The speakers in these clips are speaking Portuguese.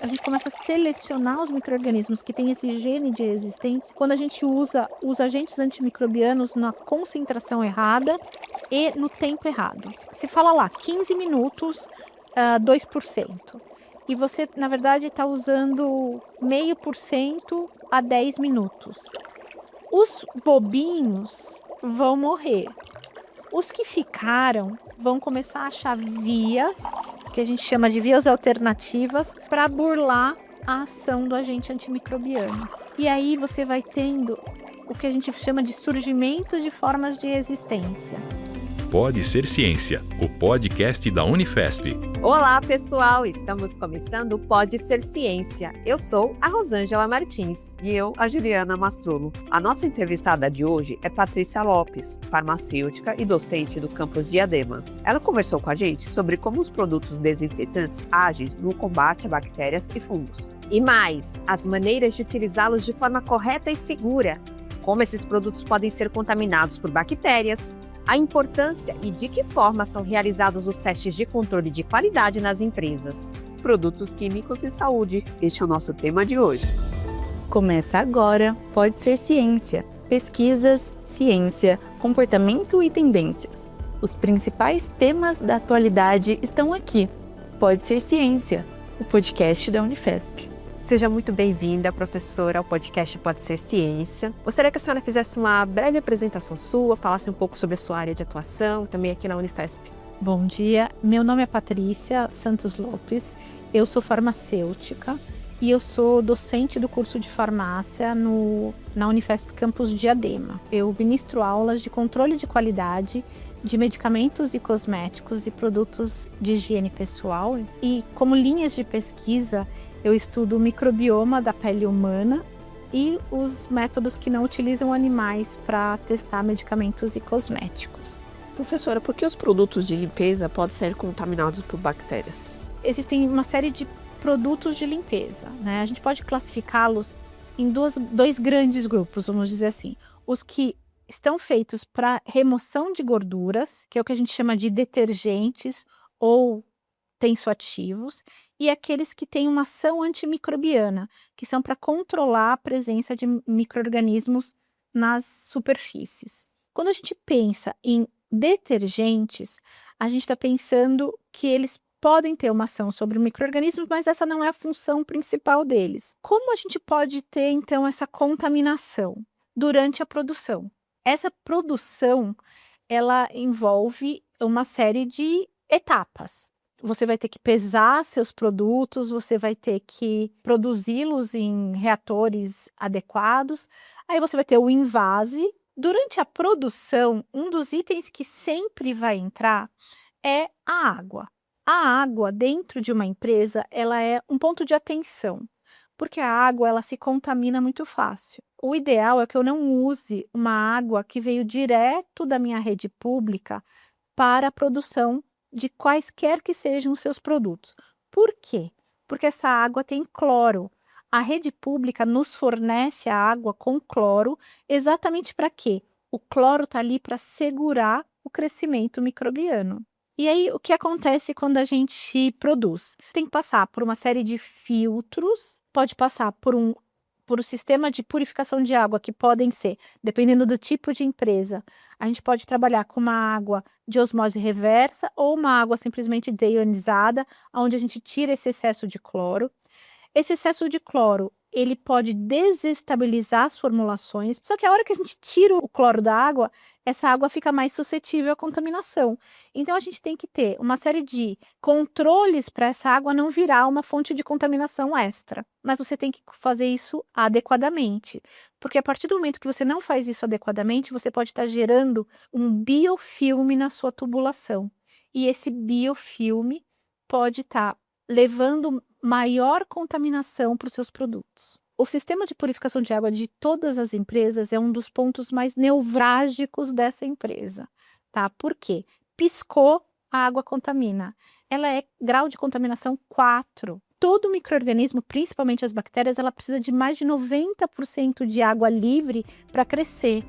a gente começa a selecionar os micro-organismos que têm esse gene de resistência quando a gente usa os agentes antimicrobianos na concentração errada e no tempo errado. Se fala lá 15 minutos, 2%. E você, na verdade, está usando 0,5% a 10 minutos. Os bobinhos vão morrer. Os que ficaram vão começar a achar vias, que a gente chama de vias alternativas, para burlar a ação do agente antimicrobiano. E aí você vai tendo o que a gente chama de surgimento de formas de resistência. Pode Ser Ciência, o podcast da Unifesp. Olá, pessoal! Estamos começando o Pode Ser Ciência. Eu sou a Rosângela Martins. E eu, a Juliana Mastrolo. A nossa entrevistada de hoje é Patrícia Lopes, farmacêutica e docente do campus Diadema. Ela conversou com a gente sobre como os produtos desinfetantes agem no combate a bactérias e fungos. E mais, as maneiras de utilizá-los de forma correta e segura. Como esses produtos podem ser contaminados por bactérias, a importância e de que forma são realizados os testes de controle de qualidade nas empresas. Produtos químicos e saúde. Este é o nosso tema de hoje. Começa agora, Pode Ser Ciência. Pesquisas, ciência, comportamento e tendências. Os principais temas da atualidade estão aqui. Pode Ser Ciência, o podcast da Unifesp. Seja muito bem-vinda, professora, ao podcast Pode Ser Ciência. Gostaria que a senhora fizesse uma breve apresentação sua, falasse um pouco sobre a sua área de atuação, também aqui na Unifesp. Bom dia, meu nome é Patrícia Santos Lopes, eu sou farmacêutica e eu sou docente do curso de farmácia na Unifesp Campus Diadema. Eu ministro aulas de controle de qualidade de medicamentos e cosméticos e produtos de higiene pessoal e, como linhas de pesquisa, eu estudo o microbioma da pele humana e os métodos que não utilizam animais para testar medicamentos e cosméticos. Professora, por que os produtos de limpeza podem ser contaminados por bactérias? Existem uma série de produtos de limpeza, né? A gente pode classificá-los em dois grandes grupos, vamos dizer assim. Os que estão feitos para remoção de gorduras, que é o que a gente chama de detergentes ou tensoativos, e aqueles que têm uma ação antimicrobiana, que são para controlar a presença de micro-organismos nas superfícies. Quando a gente pensa em detergentes, a gente está pensando que eles podem ter uma ação sobre micro-organismos, mas essa não é a função principal deles. Como a gente pode ter, então, essa contaminação durante a produção? Essa produção, ela envolve uma série de etapas. Você vai ter que pesar seus produtos, você vai ter que produzi-los em reatores adequados. Aí você vai ter o invase. Durante a produção, um dos itens que sempre vai entrar é a água. A água dentro de uma empresa, ela é um ponto de atenção, porque a água ela se contamina muito fácil. O ideal é que eu não use uma água que veio direto da minha rede pública para a produção de quaisquer que sejam os seus produtos. Por quê? Porque essa água tem cloro. A rede pública nos fornece a água com cloro exatamente para quê? O cloro está ali para segurar o crescimento microbiano. E aí, o que acontece quando a gente produz? Tem que passar por uma série de filtros, pode passar por um sistema de purificação de água, que podem ser, dependendo do tipo de empresa, a gente pode trabalhar com uma água de osmose reversa ou uma água simplesmente deionizada, onde a gente tira esse excesso de cloro. Esse excesso de cloro, ele pode desestabilizar as formulações, só que a hora que a gente tira o cloro da água, essa água fica mais suscetível à contaminação. Então, a gente tem que ter uma série de controles para essa água não virar uma fonte de contaminação extra. Mas você tem que fazer isso adequadamente, porque a partir do momento que você não faz isso adequadamente, você pode estar gerando um biofilme na sua tubulação. E esse biofilme pode estar levando maior contaminação para os seus produtos. O sistema de purificação de água de todas as empresas é um dos pontos mais nevrálgicos dessa empresa, tá? Por quê? Piscou, a água contamina. Ela é grau de contaminação 4. Todo micro-organismo, principalmente as bactérias, ela precisa de mais de 90% de água livre para crescer,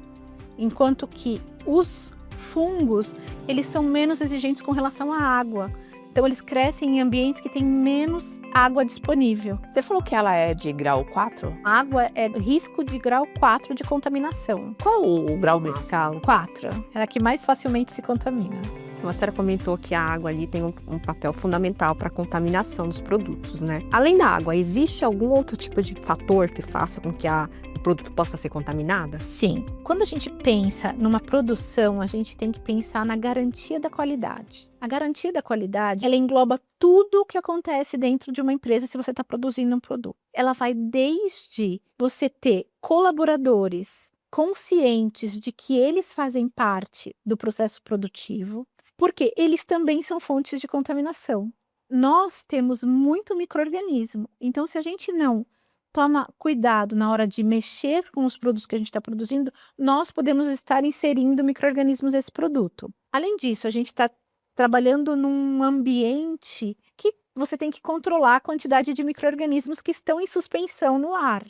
enquanto que os fungos, eles são menos exigentes com relação à água. Então, eles crescem em ambientes que têm menos água disponível. Você falou que ela é de grau 4? A água é risco de grau 4 de contaminação. Qual o grau nesse escala? 4. É a que mais facilmente se contamina. A senhora comentou que a água ali tem um papel fundamental para a contaminação dos produtos, né? Além da água, existe algum outro tipo de fator que faça com que o produto possa ser contaminado? Sim. Quando a gente pensa numa produção, a gente tem que pensar na garantia da qualidade. A garantia da qualidade, ela engloba tudo o que acontece dentro de uma empresa se você está produzindo um produto. Ela vai desde você ter colaboradores conscientes de que eles fazem parte do processo produtivo, porque eles também são fontes de contaminação. Nós temos muito micro-organismo, então se a gente não toma cuidado na hora de mexer com os produtos que a gente está produzindo, nós podemos estar inserindo micro-organismos nesse produto. Além disso, a gente está trabalhando num ambiente que você tem que controlar a quantidade de micro-organismos que estão em suspensão no ar.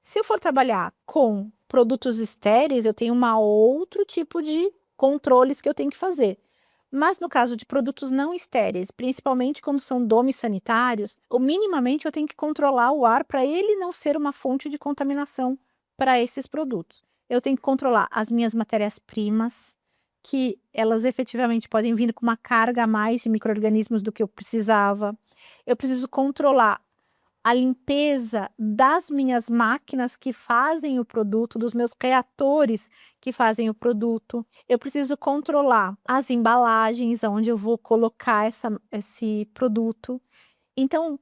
Se eu for trabalhar com produtos estéreis, eu tenho outro tipo de controles que eu tenho que fazer. Mas no caso de produtos não estéreis, principalmente quando são domes sanitários, minimamente eu tenho que controlar o ar para ele não ser uma fonte de contaminação para esses produtos. Eu tenho que controlar as minhas matérias-primas, que elas efetivamente podem vir com uma carga a mais de micro-organismos do que eu precisava. Eu preciso controlar a limpeza das minhas máquinas que fazem o produto, dos meus reatores que fazem o produto. Eu preciso controlar as embalagens onde eu vou colocar esse produto. Então,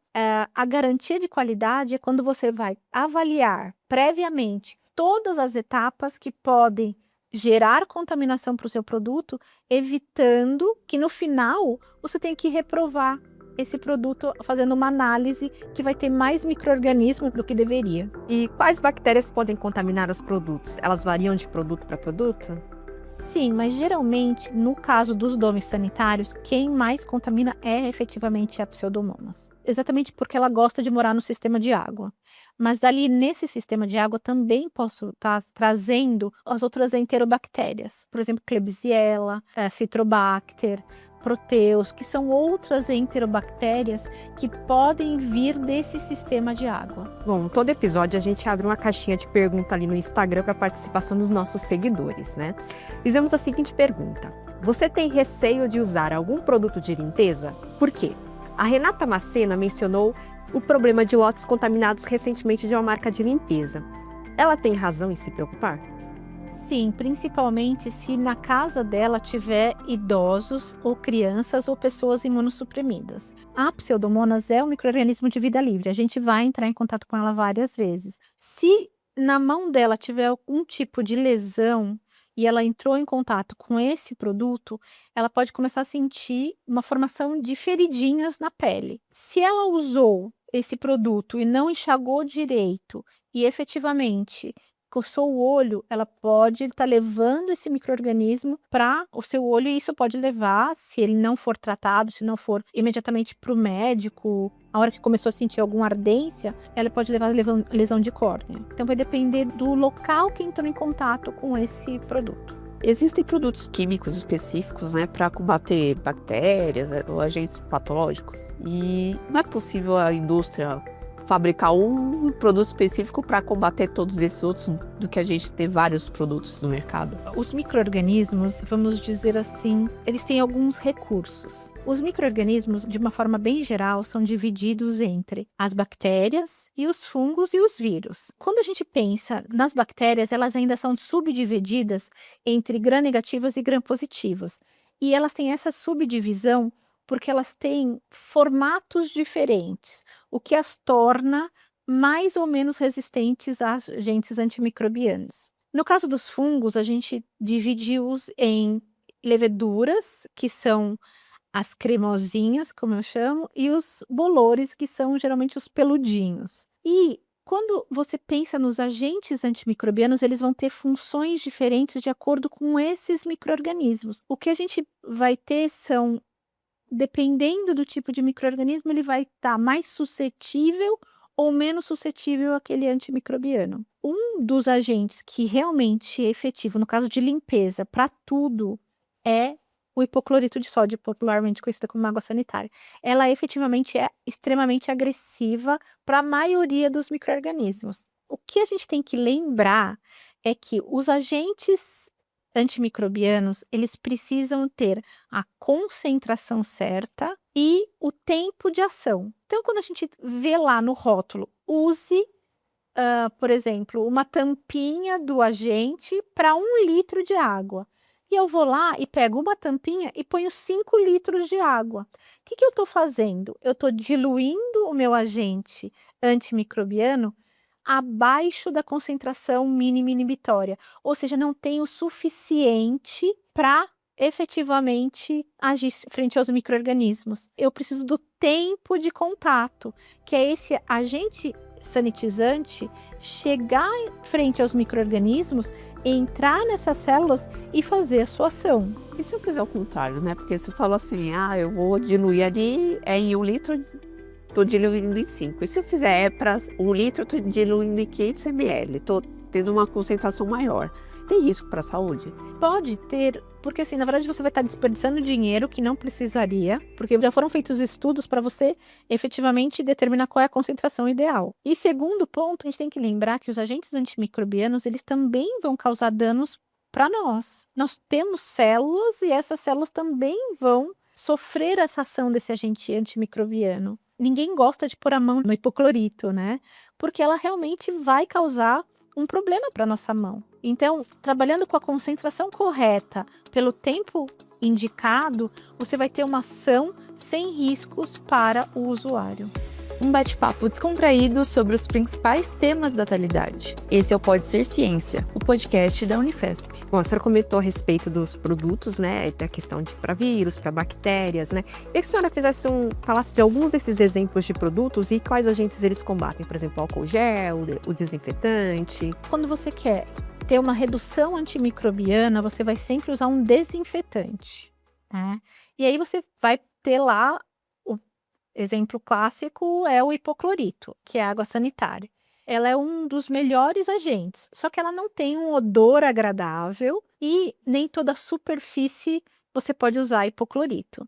a garantia de qualidade é quando você vai avaliar previamente todas as etapas que podem gerar contaminação para o seu produto, evitando que no final você tenha que reprovar esse produto fazendo uma análise que vai ter mais micro-organismos do que deveria. E quais bactérias podem contaminar os produtos? Elas variam de produto para produto? Sim, mas geralmente, no caso dos domes sanitários, quem mais contamina é efetivamente a Pseudomonas. Exatamente porque ela gosta de morar no sistema de água. Mas dali, nesse sistema de água, também posso estar trazendo as outras enterobactérias. Por exemplo, Klebsiella, Citrobacter, Proteus, que são outras enterobactérias que podem vir desse sistema de água. Bom, todo episódio a gente abre uma caixinha de pergunta ali no Instagram para participação dos nossos seguidores, né? Fizemos a seguinte pergunta: você tem receio de usar algum produto de limpeza? Por quê? A Renata Macena mencionou o problema de lotes contaminados recentemente de uma marca de limpeza. Ela tem razão em se preocupar? Sim, principalmente se na casa dela tiver idosos ou crianças ou pessoas imunossuprimidas. A Pseudomonas é um micro-organismo de vida livre, a gente vai entrar em contato com ela várias vezes. Se na mão dela tiver algum tipo de lesão e ela entrou em contato com esse produto, ela pode começar a sentir uma formação de feridinhas na pele. Se ela usou esse produto e não enxagou direito e efetivamente coçou o olho, ela pode estar levando esse micro-organismo para o seu olho e isso pode levar, se ele não for tratado, se não for imediatamente para o médico, a hora que começou a sentir alguma ardência, ela pode levar a lesão de córnea. Então vai depender do local que entrou em contato com esse produto. Existem produtos químicos específicos, né, para combater bactérias ou agentes patológicos. E não é possível a indústria fabricar um produto específico para combater todos esses outros, do que a gente ter vários produtos no mercado. Os micro-organismos, vamos dizer assim, eles têm alguns recursos. Os micro-organismos, de uma forma bem geral, são divididos entre as bactérias e os fungos e os vírus. Quando a gente pensa nas bactérias, elas ainda são subdivididas entre gram-negativas e gram-positivas. E elas têm essa subdivisão porque elas têm formatos diferentes, o que as torna mais ou menos resistentes a agentes antimicrobianos. No caso dos fungos, a gente divide-os em leveduras, que são as cremosinhas, como eu chamo, e os bolores, que são geralmente os peludinhos. E quando você pensa nos agentes antimicrobianos, eles vão ter funções diferentes de acordo com esses micro-organismos. O que a gente vai ter são, dependendo do tipo de micro-organismo, ele vai estar mais suscetível ou menos suscetível àquele antimicrobiano. Um dos agentes que realmente é efetivo, no caso de limpeza, para tudo, é o hipoclorito de sódio, popularmente conhecida como água sanitária. Ela efetivamente é extremamente agressiva para a maioria dos micro-organismos. O que a gente tem que lembrar é que os agentes antimicrobianos, eles precisam ter a concentração certa e o tempo de ação. Então, quando a gente vê lá no rótulo, use, por exemplo, uma tampinha do agente para 1 litro de água. E eu vou lá e pego uma tampinha e ponho 5 litros de água. O que eu estou fazendo? Eu estou diluindo o meu agente antimicrobiano abaixo da concentração mínima inibitória, ou seja, não tem o suficiente para efetivamente agir frente aos micro-organismos. Eu preciso do tempo de contato, que é esse agente sanitizante chegar frente aos micro-organismos, entrar nessas células e fazer a sua ação. E se eu fizer o contrário, né? Porque você falou assim, eu vou diluir ali em 1 litro, tô diluindo em 5. E se eu fizer para 1 litro, eu tô diluindo em 500 ml, tô tendo uma concentração maior. Tem risco para a saúde? Pode ter, porque assim, na verdade você vai estar desperdiçando dinheiro que não precisaria, porque já foram feitos estudos para você efetivamente determinar qual é a concentração ideal. E segundo ponto, a gente tem que lembrar que os agentes antimicrobianos, eles também vão causar danos para nós. Nós temos células e essas células também vão sofrer essa ação desse agente antimicrobiano. Ninguém gosta de pôr a mão no hipoclorito, né? Porque ela realmente vai causar um problema para nossa mão. Então, trabalhando com a concentração correta, pelo tempo indicado, você vai ter uma ação sem riscos para o usuário. Um bate-papo descontraído sobre os principais temas da atualidade. Esse é o Pode Ser Ciência, o podcast da Unifesp. Bom, a senhora comentou a respeito dos produtos, né, da questão de para vírus, para bactérias, né? E que a senhora falasse de alguns desses exemplos de produtos e quais agentes eles combatem, por exemplo, o álcool gel, o desinfetante. Quando você quer ter uma redução antimicrobiana, você vai sempre usar um desinfetante, né? E aí você vai ter lá, o exemplo clássico é o hipoclorito, que é a água sanitária. Ela é um dos melhores agentes, só que ela não tem um odor agradável e nem toda superfície você pode usar hipoclorito.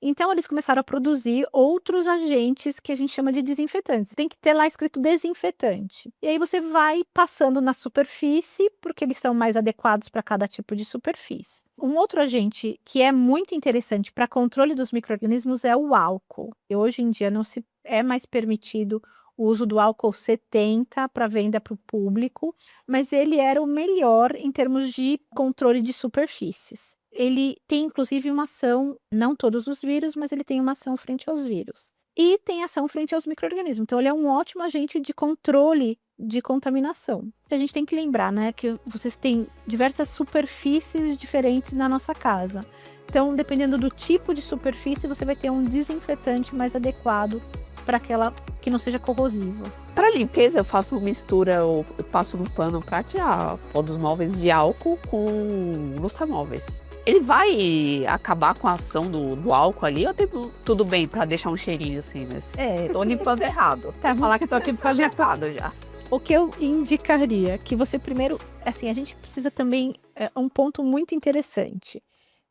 Então, eles começaram a produzir outros agentes que a gente chama de desinfetantes. Tem que ter lá escrito desinfetante. E aí você vai passando na superfície, porque eles são mais adequados para cada tipo de superfície. Um outro agente que é muito interessante para controle dos micro-organismos é o álcool. E hoje em dia não se é mais permitido o uso do álcool 70 para venda para o público, mas ele era o melhor em termos de controle de superfícies. Ele tem, inclusive, uma ação, não todos os vírus, mas ele tem uma ação frente aos vírus. E tem ação frente aos micro-organismos. Então, ele é um ótimo agente de controle de contaminação. A gente tem que lembrar, né, que vocês têm diversas superfícies diferentes na nossa casa. Então, dependendo do tipo de superfície, você vai ter um desinfetante mais adequado para aquela que não seja corrosiva. Para limpeza, eu faço mistura, eu passo no pano para tirar pó dos móveis de álcool com lustramóveis. Ele vai acabar com a ação do álcool ali ou tudo bem para deixar um cheirinho assim, mas tô limpando errado. Tá, Falar que tô aqui projetado já. O que eu indicaria que você primeiro, assim, a gente precisa também, um ponto muito interessante.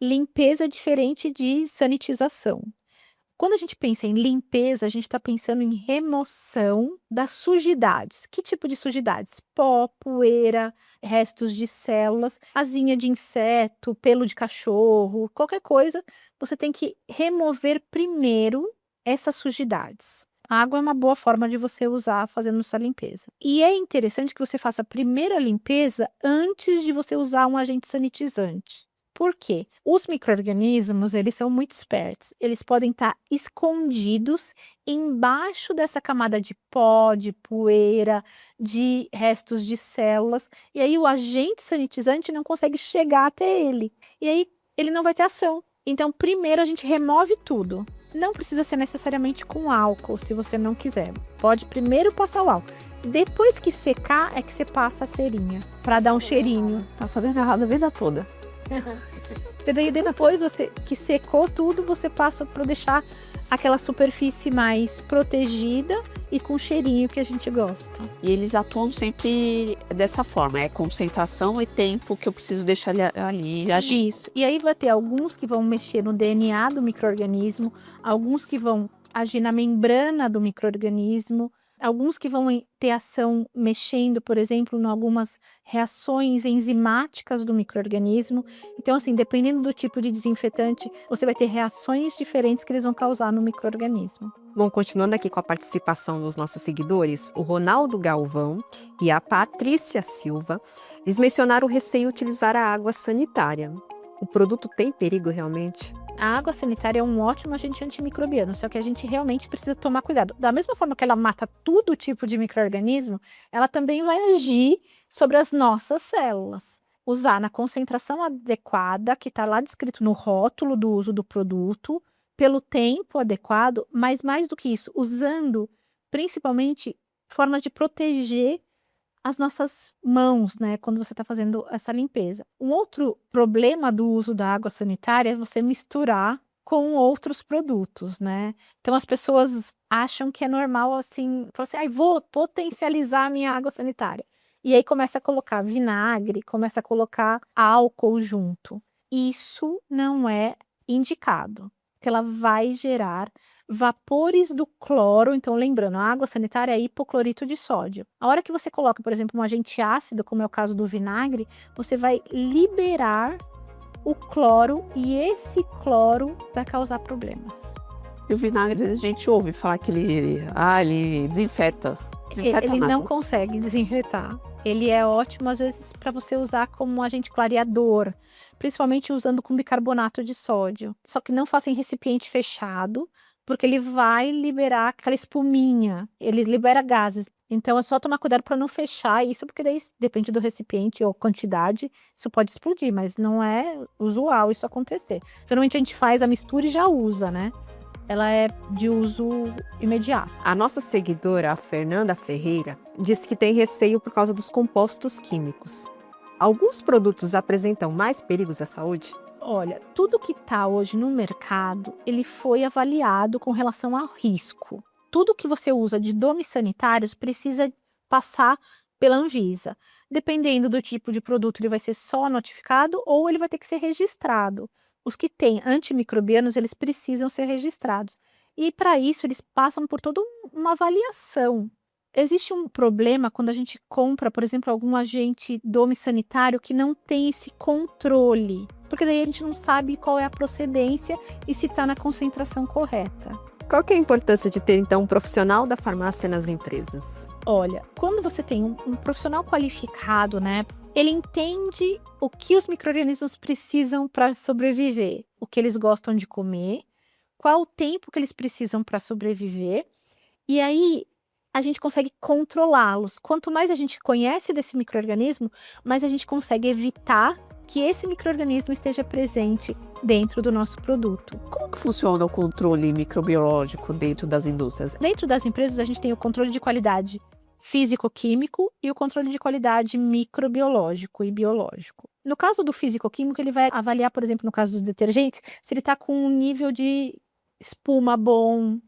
Limpeza diferente de sanitização. Quando a gente pensa em limpeza, a gente está pensando em remoção das sujidades. Que tipo de sujidades? Pó, poeira, restos de células, asinha de inseto, pelo de cachorro, qualquer coisa. Você tem que remover primeiro essas sujidades. A água é uma boa forma de você usar fazendo essa limpeza. E é interessante que você faça a primeira limpeza antes de você usar um agente sanitizante. Por quê? Os micro-organismos, eles são muito espertos. Eles podem estar escondidos embaixo dessa camada de pó, de poeira, de restos de células. E aí o agente sanitizante não consegue chegar até ele. E aí ele não vai ter ação. Então, primeiro a gente remove tudo. Não precisa ser necessariamente com álcool, se você não quiser. Pode primeiro passar o álcool. Depois que secar, é que você passa a cerinha, para dar um cheirinho. Tá fazendo errado a vida toda. E daí depois que secou tudo, você passa para deixar aquela superfície mais protegida e com cheirinho que a gente gosta. E eles atuam sempre dessa forma, é concentração e tempo que eu preciso deixar ali agir. Isso. E aí vai ter alguns que vão mexer no DNA do micro-organismo, alguns que vão agir na membrana do micro-organismo, alguns que vão ter ação mexendo, por exemplo, em algumas reações enzimáticas do micro-organismo. Então, assim, dependendo do tipo de desinfetante, você vai ter reações diferentes que eles vão causar no micro-organismo. Bom, continuando aqui com a participação dos nossos seguidores, o Ronaldo Galvão e a Patrícia Silva, eles mencionaram o receio de utilizar a água sanitária. O produto tem perigo realmente? A água sanitária é um ótimo agente antimicrobiano, só que a gente realmente precisa tomar cuidado. Da mesma forma que ela mata todo tipo de micro-organismo, ela também vai agir sobre as nossas células. Usar na concentração adequada, que está lá descrito no rótulo do uso do produto, pelo tempo adequado, mas mais do que isso, usando principalmente formas de proteger as nossas mãos, né, quando você está fazendo essa limpeza. Um outro problema do uso da água sanitária é você misturar com outros produtos, né? Então as pessoas acham que é normal, assim, falar assim, vou potencializar a minha água sanitária. E aí começa a colocar vinagre, começa a colocar álcool junto. Isso não é indicado, porque ela vai gerar vapores do cloro. Então, lembrando, a água sanitária é hipoclorito de sódio. A hora que você coloca, por exemplo, um agente ácido, como é o caso do vinagre, você vai liberar o cloro e esse cloro vai causar problemas. E o vinagre, a gente ouve falar que ele desinfeta. Ele não consegue desinfetar. Ele é ótimo, às vezes, para você usar como um agente clareador, principalmente usando com bicarbonato de sódio. Só que não faça em recipiente fechado, porque ele vai liberar aquela espuminha, ele libera gases. Então é só tomar cuidado para não fechar isso, porque daí depende do recipiente ou quantidade, isso pode explodir, mas não é usual isso acontecer. Geralmente a gente faz a mistura e já usa, né? Ela é de uso imediato. A nossa seguidora, a Fernanda Ferreira, disse que tem receio por causa dos compostos químicos. Alguns produtos apresentam mais perigos à saúde? Olha, tudo que está hoje no mercado, ele foi avaliado com relação ao risco. Tudo que você usa de domes sanitários precisa passar pela Anvisa. Dependendo do tipo de produto, ele vai ser só notificado ou ele vai ter que ser registrado. Os que têm antimicrobianos, eles precisam ser registrados. E para isso, eles passam por toda uma avaliação. Existe um problema quando a gente compra, por exemplo, algum agente dome sanitário que não tem esse controle. Porque daí a gente não sabe qual é a procedência e se está na concentração correta. Qual que é a importância de ter, então, um profissional da farmácia nas empresas? Olha, quando você tem um profissional qualificado, né, ele entende o que os micro-organismos precisam para sobreviver, o que eles gostam de comer, qual o tempo que eles precisam para sobreviver, e aí a gente consegue controlá-los. Quanto mais a gente conhece desse micro-organismo, mais a gente consegue evitar que esse micro-organismo esteja presente dentro do nosso produto. Como que funciona o controle microbiológico dentro das indústrias? Dentro das empresas, a gente tem o controle de qualidade físico-químico e o controle de qualidade microbiológico e biológico. No caso do físico-químico, ele vai avaliar, por exemplo, no caso dos detergentes, se ele está com um nível de espuma bom,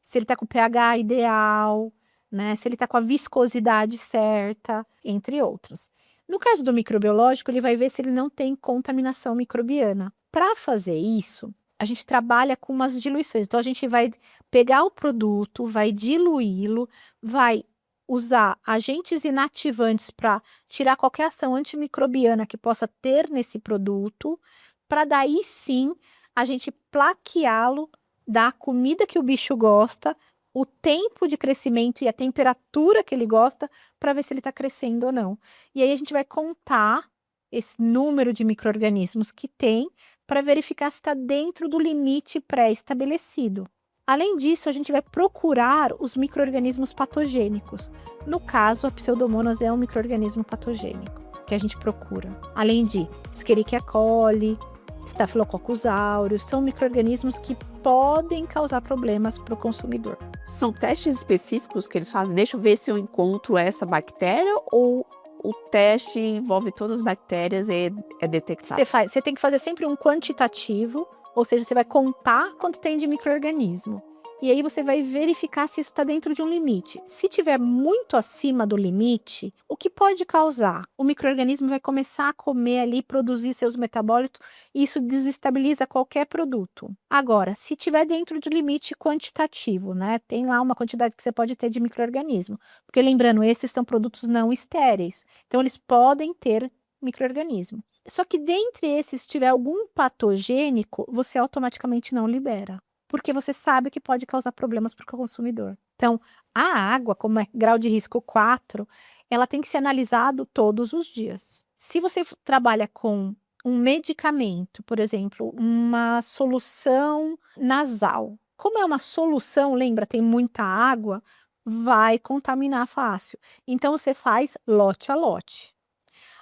se ele está com o pH ideal, né? Se ele está com a viscosidade certa, entre outros. No caso do microbiológico, ele vai ver se ele não tem contaminação microbiana. Para fazer isso, a gente trabalha com umas diluições. Então, a gente vai pegar o produto, vai diluí-lo, vai usar agentes inativantes para tirar qualquer ação antimicrobiana que possa ter nesse produto, para daí sim a gente plaqueá-lo da comida que o bicho gosta, o tempo de crescimento e a temperatura que ele gosta, para ver se ele está crescendo ou não. E aí a gente vai contar esse número de micro-organismos que tem para verificar se está dentro do limite pré-estabelecido. Além disso, a gente vai procurar os micro-organismos patogênicos. No caso, a Pseudomonas é um micro-organismo patogênico que a gente procura. Além de Escherichia coli, Staphylococcus aureus, são micro-organismos que podem causar problemas para o consumidor. São testes específicos que eles fazem? Deixa eu ver se eu encontro essa bactéria ou o teste envolve todas as bactérias e é detectado? Você tem que fazer sempre um quantitativo Ou seja, você vai contar quanto tem de micro-organismo. E aí você vai verificar se isso está dentro de um limite. Se tiver muito acima do limite, o que pode causar? O micro-organismo vai começar a comer ali, produzir seus metabólitos, e isso desestabiliza qualquer produto. Agora, se tiver dentro do limite quantitativo, né? Tem lá uma quantidade que você pode ter de micro-organismo. Porque lembrando, esses são produtos não estéreis. Então, eles podem ter micro-organismo. Só que dentre esses, se tiver algum patogênico, você automaticamente não libera. Porque você sabe que pode causar problemas para o consumidor. Então, a água, como é grau de risco 4, ela tem que ser analisada todos os dias. Se você trabalha com um medicamento, por exemplo, uma solução nasal, como é uma solução, lembra, tem muita água, vai contaminar fácil. Então, você faz lote a lote.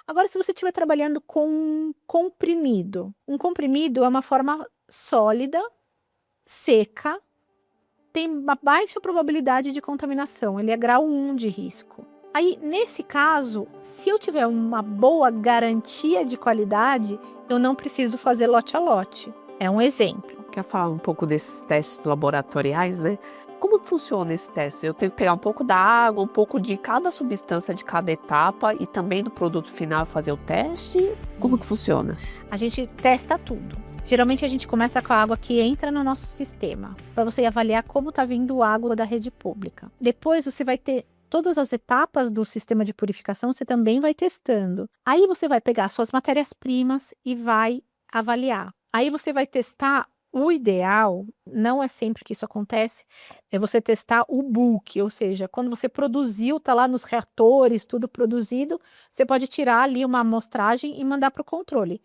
Agora, se você estiver trabalhando com um comprimido é uma forma sólida, seca, tem uma baixa probabilidade de contaminação, ele é grau 1 de risco. Aí, nesse caso, se eu tiver uma boa garantia de qualidade, eu não preciso fazer lote a lote. É um exemplo. Quer falar um pouco desses testes laboratoriais, né? Como que funciona esse teste? Eu tenho que pegar um pouco da água, um pouco de cada substância de cada etapa e também do produto final fazer o teste? Como que funciona? A gente testa tudo. Geralmente a gente começa com a água que entra no nosso sistema, para você avaliar como está vindo a água da rede pública. Depois você vai ter todas as etapas do sistema de purificação, você também vai testando. Aí você vai pegar suas matérias-primas e vai avaliar. Aí você vai testar. O ideal, não é sempre que isso acontece, é você testar o bulk, ou seja, quando você produziu, está lá nos reatores, tudo produzido, você pode tirar ali uma amostragem e mandar para o controle.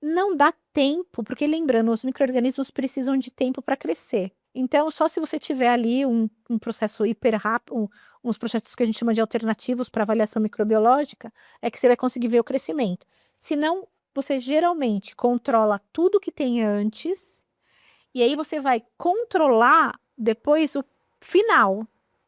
Não dá tempo, porque lembrando, os micro-organismos precisam de tempo para crescer. Então, só se você tiver ali um processo hiper rápido, uns processos que a gente chama de alternativos para avaliação microbiológica, é que você vai conseguir ver o crescimento. Senão, você geralmente controla tudo que tem antes, e aí você vai controlar depois o final.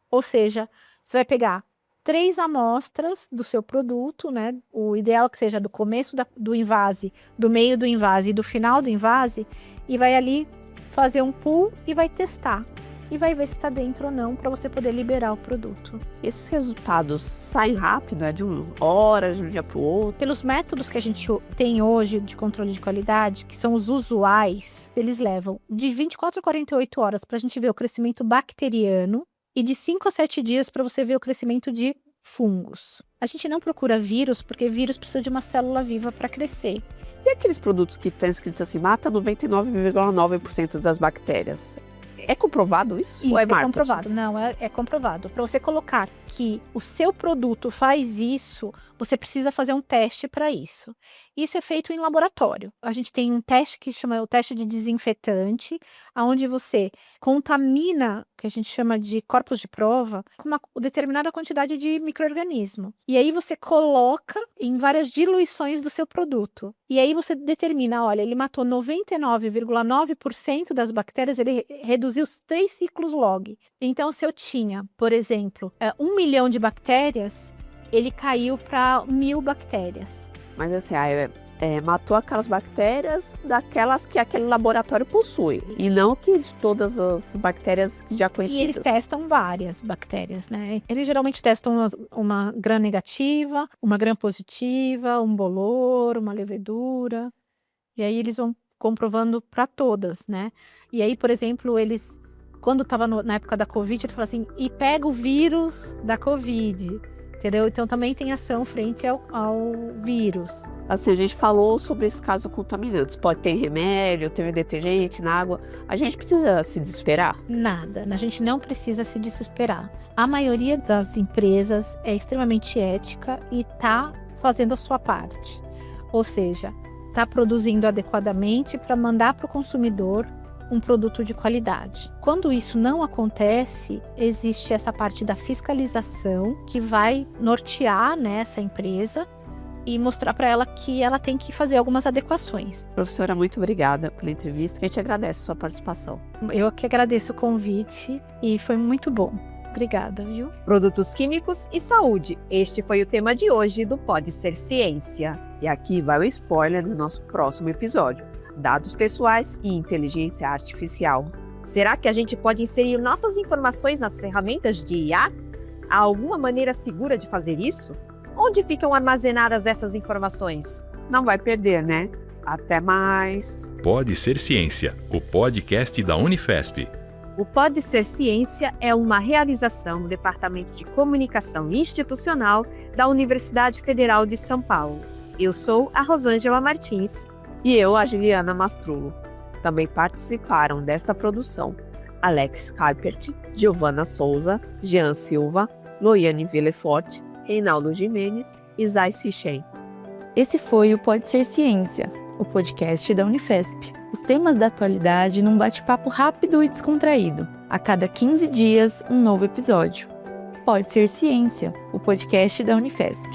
Ou seja, você vai pegar 3 amostras do seu produto, né? O ideal é que seja do começo do invase, do meio do invase e do final do invase, e vai ali fazer um pool e vai testar. E vai ver se está dentro ou não para você poder liberar o produto. Esses resultados saem rápido, de horas, de um dia para o outro? Pelos métodos que a gente tem hoje de controle de qualidade, que são os usuais, eles levam de 24 a 48 horas para a gente ver o crescimento bacteriano e de 5 a 7 dias para você ver o crescimento de fungos. A gente não procura vírus porque vírus precisa de uma célula viva para crescer. E aqueles produtos que estão escritos assim, mata 99,9% das bactérias? É comprovado isso? Isso, ou é comprovado. Não, é comprovado. Para você colocar que o seu produto faz isso, você precisa fazer um teste para isso. Isso é feito em laboratório. A gente tem um teste que chama o teste de desinfetante, onde você contamina, que a gente chama de corpos de prova, com uma determinada quantidade de micro-organismo. E aí você coloca em várias diluições do seu produto. E aí você determina, olha, ele matou 99,9% das bactérias, ele reduziu os 3 ciclos log. Então, se eu tinha, por exemplo, 1 milhão de bactérias, ele caiu para 1.000 bactérias. Mas assim, matou aquelas bactérias daquelas que aquele laboratório possui. E não que de todas as bactérias que já conhecidas. E eles testam várias bactérias, né? Eles geralmente testam uma gram negativa, uma gram positiva, um bolor, uma levedura. E aí eles vão comprovando para todas, né? E aí, por exemplo, eles, quando estava na época da Covid, ele falou assim, e pega o vírus da Covid. Entendeu? Então também tem ação frente ao vírus. Assim, a gente falou sobre esses casos contaminantes. Pode ter remédio, ter detergente na água. A gente precisa se desesperar? Nada, a gente não precisa se desesperar. A maioria das empresas é extremamente ética e está fazendo a sua parte. Ou seja, está produzindo adequadamente para mandar para o consumidor um produto de qualidade. Quando isso não acontece, existe essa parte da fiscalização que vai nortear, né, essa empresa e mostrar para ela que ela tem que fazer algumas adequações. Professora, muito obrigada pela entrevista. A gente agradece a sua participação. Eu que agradeço o convite e foi muito bom. Obrigada, viu? Produtos químicos e saúde. Este foi o tema de hoje do Pode Ser Ciência. E aqui vai o spoiler do nosso próximo episódio. dados pessoais e inteligência artificial. Será que a gente pode inserir nossas informações nas ferramentas de IA? Há alguma maneira segura de fazer isso? Onde ficam armazenadas essas informações? Não vai perder, né? Até mais! Pode Ser Ciência, o podcast da Unifesp. O Pode Ser Ciência é uma realização do Departamento de Comunicação Institucional da Universidade Federal de São Paulo. Eu sou a Rosângela Martins. E eu, a Juliana Mastrullo. Também participaram desta produção Alex Kuipert, Giovana Souza, Jean Silva, Loiane Villefort, Reinaldo Jimenez e Zay Sichen. Esse foi o Pode Ser Ciência, o podcast da Unifesp. Os temas da atualidade num bate-papo rápido e descontraído. A cada 15 dias, um novo episódio. Pode Ser Ciência, o podcast da Unifesp.